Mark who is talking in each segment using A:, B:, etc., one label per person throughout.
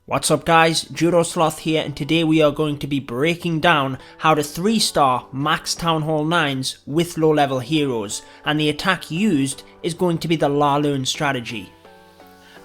A: What's up guys, Judo Sloth here, and today we are going to be breaking down how to 3-star max Town Hall 9s with low level heroes, and the attack used is going to be the LaLoon strategy.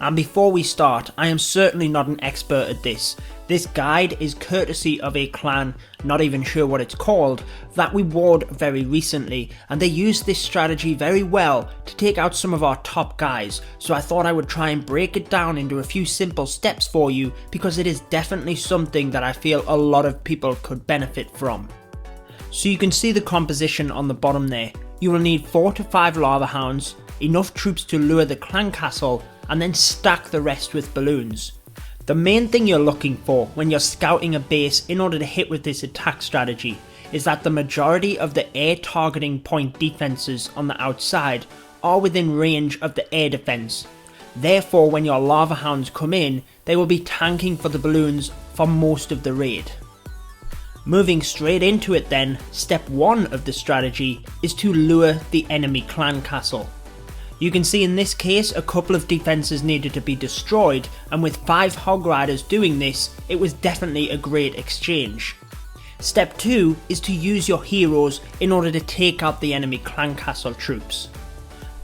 A: And before we start, I am certainly not an expert at this. This guide is courtesy of a clan, not even sure what it's called, that we warred very recently, and they used this strategy very well to take out some of our top guys, so I thought I would try and break it down into a few simple steps for you because it is definitely something that I feel a lot of people could benefit from. So you can see the composition on the bottom there. You will need 4 to 5 lava hounds, enough troops to lure the clan castle, and then stack the rest with balloons. The main thing you're looking for when you're scouting a base in order to hit with this attack strategy is that the majority of the air targeting point defenses on the outside are within range of the air defense. Therefore, when your lava hounds come in, they will be tanking for the balloons for most of the raid. Moving straight into it then, step 1 of the strategy is to lure the enemy clan castle. You can see in this case a couple of defences needed to be destroyed, and with 5 hog riders doing this, it was definitely a great exchange. Step 2 is to use your heroes in order to take out the enemy clan castle troops.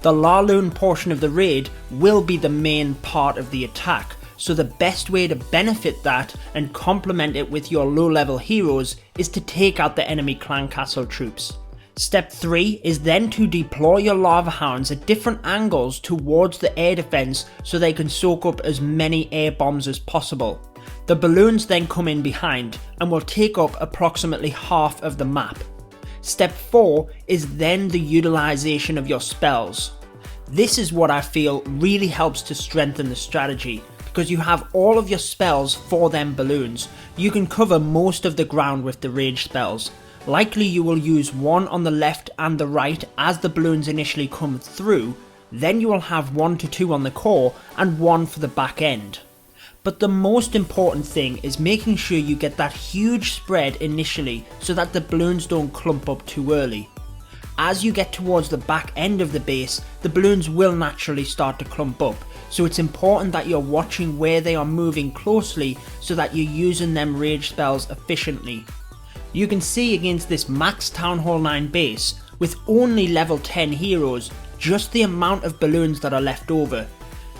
A: The LaLoon portion of the raid will be the main part of the attack, so the best way to benefit that and complement it with your low level heroes is to take out the enemy clan castle troops. Step 3 is then to deploy your lava hounds at different angles towards the air defense so they can soak up as many air bombs as possible. The balloons then come in behind and will take up approximately half of the map. Step 4 is then the utilization of your spells. This is what I feel really helps to strengthen the strategy, because you have all of your spells for them balloons. You can cover most of the ground with the rage spells. Likely you will use one on the left and the right as the balloons initially come through, then you will have 1 to 2 on the core and 1 for the back end. But the most important thing is making sure you get that huge spread initially so that the balloons don't clump up too early. As you get towards the back end of the base, the balloons will naturally start to clump up, so it's important that you're watching where they are moving closely so that you're using them rage spells efficiently. You can see against this max Town Hall 9 base, with only level 10 heroes, just the amount of balloons that are left over.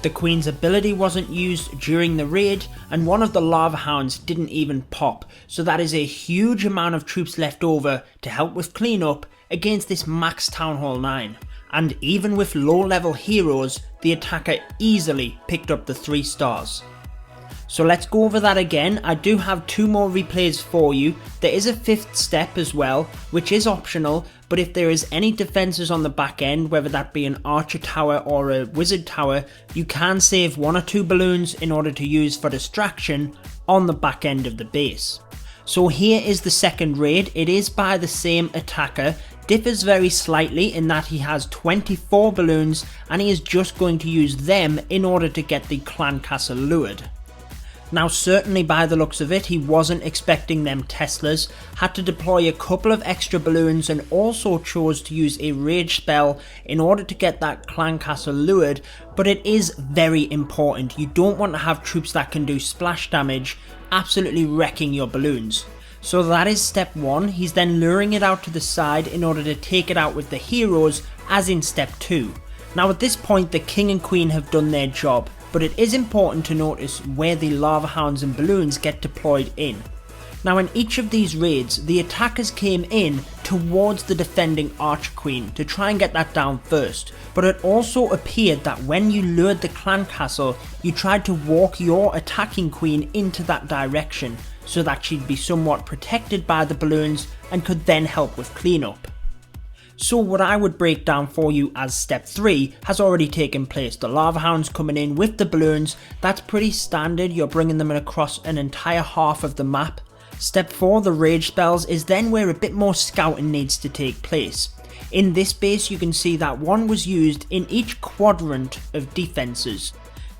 A: The Queen's ability wasn't used during the raid, and one of the lava hounds didn't even pop, so that is a huge amount of troops left over to help with cleanup against this max Town Hall 9. And even with low level heroes, the attacker easily picked up the 3 stars. So let's go over that again. I do have 2 more replays for you. There is a 5th step as well, which is optional, but if there is any defences on the back end, whether that be an archer tower or a wizard tower, you can save 1 or 2 balloons in order to use for distraction on the back end of the base. So here is the second raid. It is by the same attacker, differs very slightly in that he has 24 balloons and he is just going to use them in order to get the clan castle lured. Now certainly by the looks of it, he wasn't expecting them Teslas, had to deploy a couple of extra balloons and also chose to use a rage spell in order to get that clan castle lured, but it is very important. You don't want to have troops that can do splash damage, absolutely wrecking your balloons. So that is step 1, he's then luring it out to the side in order to take it out with the heroes as in step 2. Now at this point the king and queen have done their job, but it is important to notice where the lava hounds and balloons get deployed in. Now in each of these raids, the attackers came in towards the defending archer queen to try and get that down first, but it also appeared that when you lured the clan castle, you tried to walk your attacking queen into that direction so that she'd be somewhat protected by the balloons and could then help with cleanup. So what I would break down for you as step 3 has already taken place. The lava hounds coming in with the balloons, that's pretty standard, you're bringing them across an entire half of the map. Step 4, the rage spells, is then where a bit more scouting needs to take place. In this base you can see that one was used in each quadrant of defences.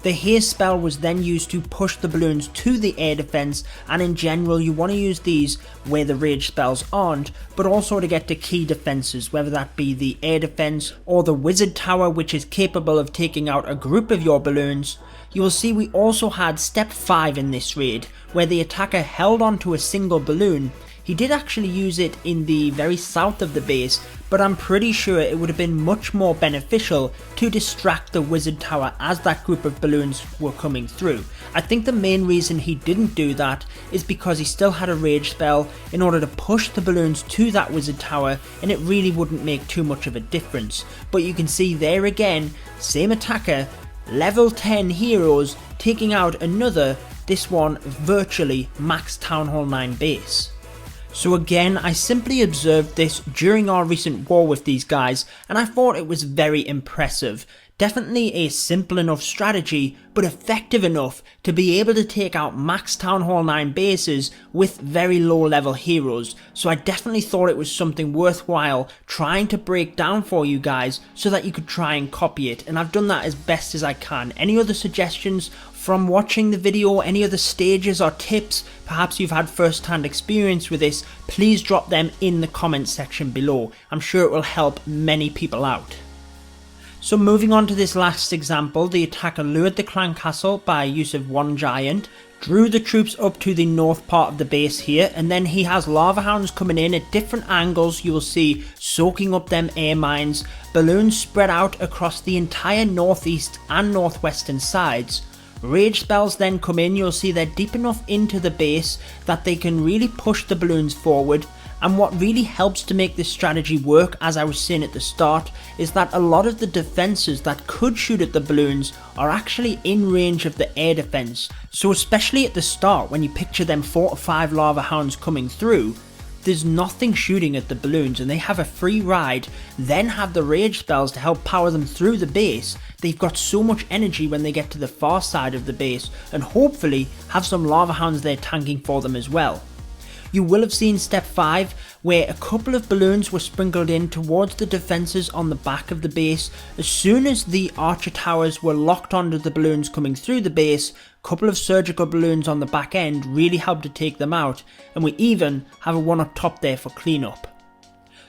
A: The haste spell was then used to push the balloons to the air defense, and in general you want to use these where the rage spells aren't, but also to get to key defenses, whether that be the air defense or the wizard tower, which is capable of taking out a group of your balloons. You will see we also had step 5 in this raid, where the attacker held onto a single balloon. He did actually use it in the very south of the base, but I'm pretty sure it would have been much more beneficial to distract the wizard tower as that group of balloons were coming through. I think the main reason he didn't do that is because he still had a rage spell in order to push the balloons to that wizard tower, and it really wouldn't make too much of a difference. But you can see there again, same attacker, level 10 heroes taking out another, this one virtually max Town Hall 9 base. So again, I simply observed this during our recent war with these guys, and I thought it was very impressive. Definitely a simple enough strategy, but effective enough to be able to take out max Town Hall 9 bases with very low level heroes. So I definitely thought it was something worthwhile trying to break down for you guys so that you could try and copy it, and I've done that as best as I can. Any other suggestions from watching the video, any other stages or tips, perhaps you've had first-hand experience with this, please drop them in the comments section below. I'm sure it will help many people out. So moving on to this last example, the attacker lured the clan castle by use of one giant, drew the troops up to the north part of the base here, and then he has lava hounds coming in at different angles, you will see, soaking up them air mines, balloons spread out across the entire northeast and northwestern sides. Rage spells then come in, you'll see they're deep enough into the base that they can really push the balloons forward, and what really helps to make this strategy work, as I was saying at the start, is that a lot of the defences that could shoot at the balloons are actually in range of the air defence. So especially at the start when you picture them 4 to 5 lava hounds coming through, there's nothing shooting at the balloons and they have a free ride, then have the rage spells to help power them through the base. They've got so much energy when they get to the far side of the base, and hopefully have some lava hounds there tanking for them as well. You will have seen step 5 where a couple of balloons were sprinkled in towards the defences on the back of the base. As soon as the archer towers were locked onto the balloons coming through the base, a couple of surgical balloons on the back end really helped to take them out, and we even have a one up top there for cleanup.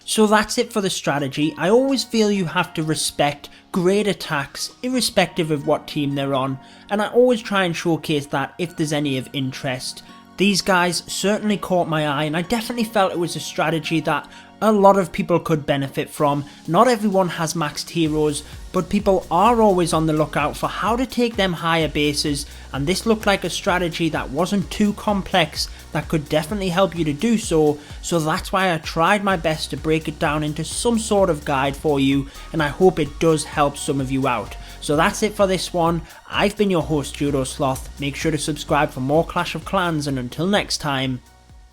A: So that's it for the strategy. I always feel you have to respect great attacks irrespective of what team they're on, and I always try and showcase that if there's any of interest. These guys certainly caught my eye, and I definitely felt it was a strategy that a lot of people could benefit from. Not everyone has maxed heroes, but people are always on the lookout for how to take them higher bases, and this looked like a strategy that wasn't too complex that could definitely help you to do so. So that's why I tried my best to break it down into some sort of guide for you, and I hope it does help some of you out. So that's it for this one. I've been your host, Judo Sloth. Make sure to subscribe for more Clash of Clans, and until next time,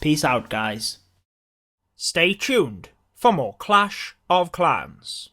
A: peace out guys. Stay tuned for more Clash of Clans.